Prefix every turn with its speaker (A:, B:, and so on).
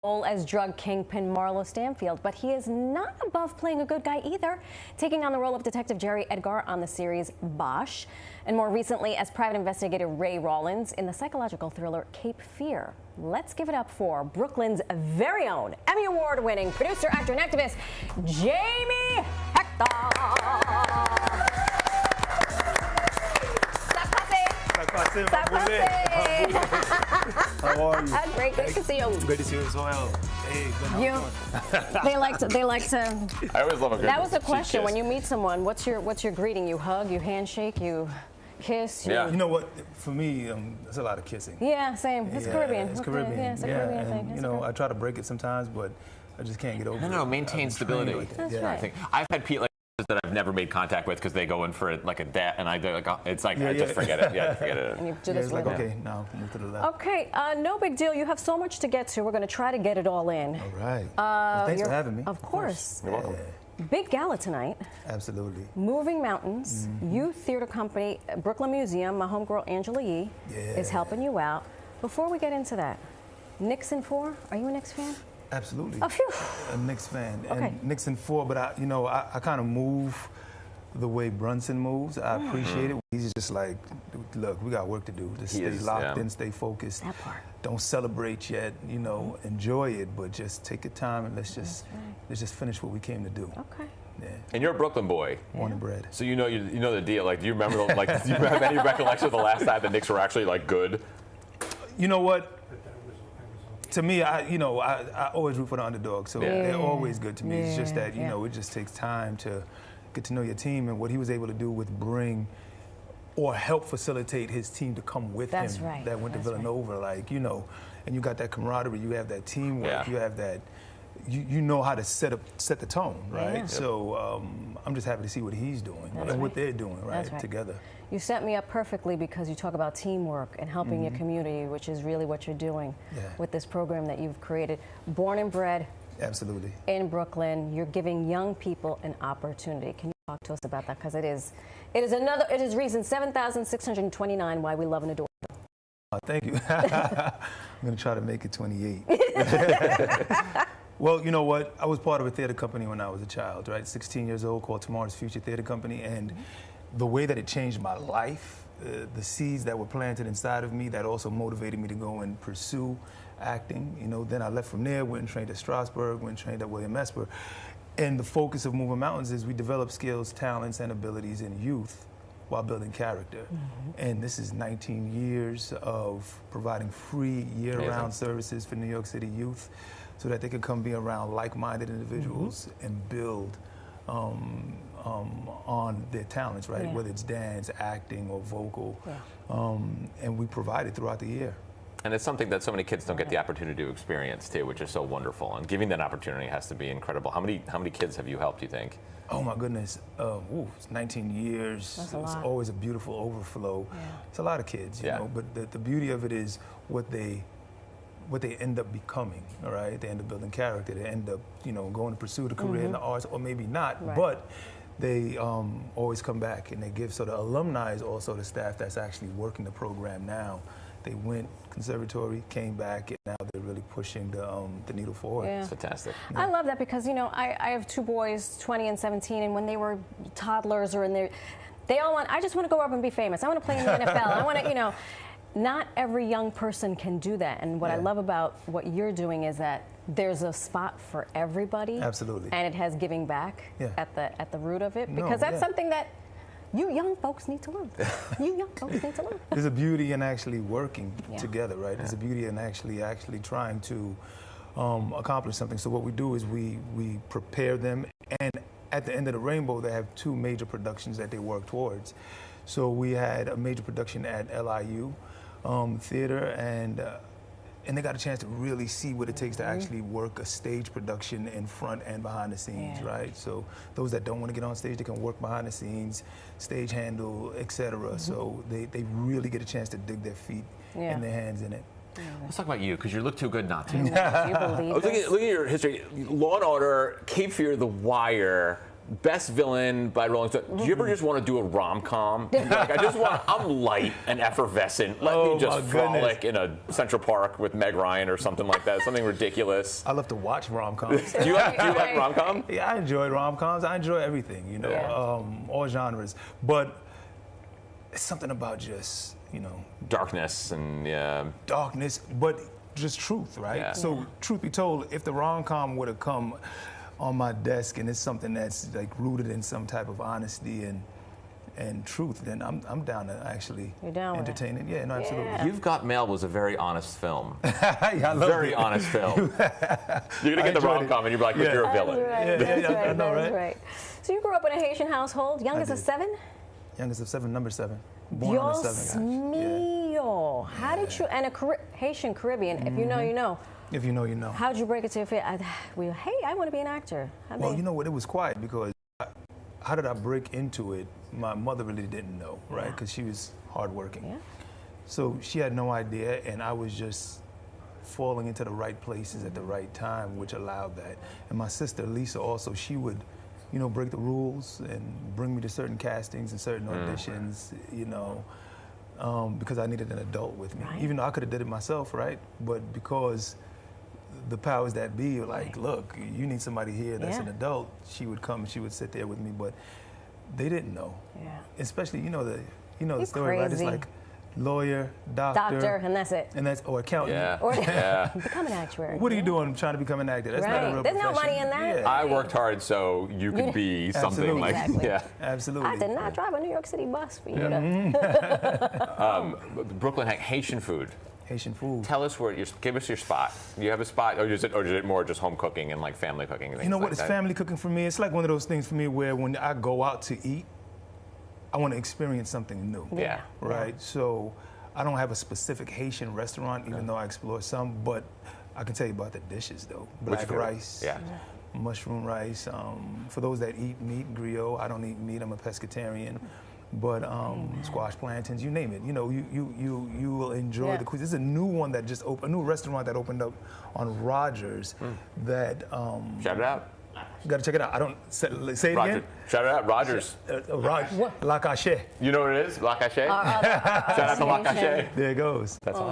A: role as drug kingpin Marlo Stanfield, but he is not above playing a good guy either, taking on the role of Detective Jerry Edgar on the series Bosch, and more recently as private investigator Ray Rollins in the psychological thriller Cape Fear. Let's give it up for Brooklyn's very own Emmy Award-winning producer, actor, and activist, Jamie Hector.
B: How are you?
A: Great to see you.
B: Great to see you as well. Hey,
A: They like to.
C: I always love a good.
A: That was the question. When you meet someone, what's your greeting? You hug, you handshake, you kiss.
C: Yeah.
B: You know what? For me, there's a lot of kissing.
A: Yeah, same. It's Caribbean.
B: It's Caribbean.
A: Yeah, it's a Caribbean thing.
B: You know, I try to break it sometimes, but I just can't get over it.
C: No, maintain stability.
B: Like
A: That's right.
C: I think I've had people that I've never made contact with because they go in for like a date, and I go like, it's like I just forget it. Yeah, forget it.
A: And you do this
B: it's like, okay, now move to the left.
A: Okay, no big deal. You have so much to get to. We're going to try to get it all in.
B: All right. Well, thanks for having me.
A: Of course.
C: You're welcome.
A: Big gala tonight.
B: Absolutely.
A: Moving Mountains, Youth Theater Company, Brooklyn Museum. My homegirl Angela Yee is helping you out. Before we get into that, Knicks in 4. Are you a Knicks fan?
B: Absolutely.
A: Oh, phew.
B: A Knicks fan.
A: Okay.
B: And Knicks in 4, but I kind of move the way Brunson moves. I appreciate it. He's just like, look, we got work to do. Just stay locked in, stay focused.
A: That part.
B: Don't celebrate yet, enjoy it, but just take your time and let's just finish what we came to do.
A: Okay.
B: Yeah.
C: And you're a Brooklyn boy.
B: Born and bred.
C: So you know the deal. Like, do you remember do you have any recollection of the last time the Knicks were actually like good?
B: You know what? To me, I always root for the underdog, so they're always good to me. It's just that it just takes time to get to know your team, and what he was able to do with bring or help facilitate his team to come with him.
A: Right.
B: That went to Villanova, and you got that camaraderie, you have that teamwork, you have that. You know how to set the tone, right?
A: Yeah.
B: So I'm just happy to see what he's doing and what they're doing, together.
A: You set me up perfectly because you talk about teamwork and helping your community, which is really what you're doing with this program that you've created. Born and bred.
B: Absolutely.
A: In Brooklyn, you're giving young people an opportunity. Can you talk to us about that? Because it is reason 7,629 why we love and adore you.
B: Thank you. I'm going to try to make it 28. Well, you know what? I was part of a theater company when I was a child, right? 16 years old, called Tomorrow's Future Theater Company. And the way that it changed my life, the seeds that were planted inside of me that also motivated me to go and pursue acting. Then I left from there, went and trained at Strasberg, went and trained at William Esper. And the focus of Moving Mountains is we develop skills, talents, and abilities in youth while building character. And this is 19 years of providing free year-round services for New York City youth so that they can come be around like-minded individuals and build on their talents, right? Whether it's dance, acting, or vocal. And we provide it throughout the year.
C: And it's something that so many kids don't get the opportunity to experience too, which is so wonderful. And giving that opportunity has to be incredible. How many kids have you helped, you think? Oh my goodness,
B: it's 19 years.
A: That's
B: it's always a beautiful overflow. It's a lot of kids, you know, but the beauty of it is what they end up becoming, all right? They end up building character. They end up, going to pursue a career in the arts, or maybe not, but they always come back and they give. So the alumni is also the staff that's actually working the program now. They went conservatory, came back, and now they're really pushing the needle forward.
A: Yeah.
C: It's fantastic.
A: I love that because, I have two boys, 20 and 17, and when they were toddlers or in their, I just want to go up and be famous. I want to play in the NFL. I want to, not every young person can do that. And what I love about what you're doing is that there's a spot for everybody.
B: Absolutely.
A: And it has giving back at the root of it, because that's something that you young folks need to learn. You young folks need to learn.
B: There's a beauty in actually working together, right? There's a beauty in actually trying to accomplish something. So what we do is we prepare them, and at the end of the rainbow, they have two major productions that they work towards. So we had a major production at LIU Theater, and they got a chance to really see what it takes to actually work a stage production in front and behind the scenes, right? So those that don't want to get on stage, they can work behind the scenes, stage handle, etc. So they really get a chance to dig their feet and their hands in it.
C: Let's talk about you, because you look too good not to.
A: Do you believe
C: Look at your history. Law & Order, Cape Fear, The Wire, best villain by Rolling Stone. Do you ever just want to do a rom-com? Like, I'm light and effervescent. Let me just frolic in a Central Park with Meg Ryan or something like that. Something ridiculous.
B: I love to watch rom-coms.
C: Do you like rom-com?
B: Yeah, I enjoy rom-coms. I enjoy everything, you know, all genres. But it's something about just, you know,
C: darkness and
B: darkness, but just truth, right?
C: Yeah.
B: So, truth be told, if the rom-com would have come on my desk and it's something that's like rooted in some type of honesty and truth, then I'm down to actually entertain it. Yeah, no, absolutely.
C: You've Got Mail was a very honest film.
B: I love
C: very honest film. You're gonna get the rom-com and you're like, but you're a villain.
B: I know, right?
A: Right. So you grew up in a Haitian household, youngest of 7?
B: Youngest of 7, number 7. Born on the 7th.
A: Mío. How did you, and a Haitian Caribbean, if you know, you know.
B: If you know, you know.
A: How'd you break it to your feet? Hey, I want to be an actor.
B: Well, you know what? It was quiet because how did I break into it? My mother really didn't know, right? Because she was hardworking.
A: Yeah.
B: So she had no idea, and I was just falling into the right places at the right time, which allowed that. And my sister, Lisa, also, she would, you know, break the rules and bring me to certain castings and certain auditions, you know, because I needed an adult with me. Even though I could have did it myself, right? But because the powers that be were like, look, you need somebody here that's an adult, she would come and she would sit there with me, but they didn't know. Yeah. Especially, you know the story, right? It's like lawyer, doctor,
A: and that's it.
B: And that's, or accountant.
C: Yeah.
A: Or become an actuary.
B: What are you doing trying to become an actor? That's not a real
A: There's
B: profession.
A: no money in that.
B: Yeah.
C: I worked hard so you could be something like
B: Absolutely.
A: I did not drive a New York City bus for you
C: Brooklyn Haitian food.
B: Haitian food.
C: Tell us give us your spot. Do you have a spot, or is it more just home cooking and like family cooking? And
B: you know what?
C: Like
B: it's
C: that?
B: family cooking for me. It's like one of those things for me where when I go out to eat, I want to experience something new.
C: Yeah.
B: Right. So I don't have a specific Haitian restaurant, even though I explore some. But I can tell you about the dishes though. Black rice.
C: Yeah.
B: Mushroom rice. For those that eat meat, griot. I don't eat meat. I'm a pescatarian. But squash plantains, you name it. You know, you will enjoy the cuisine. This is a new one that just opened, a new restaurant that opened up on Rogers. That
C: shout it out.
B: You got to check it out. I don't say it again.
C: Shout it out, Rogers.
B: La Cache.
C: You know what it is? La Cache. Shout out to La Cache.
B: There it goes.
C: That's awesome.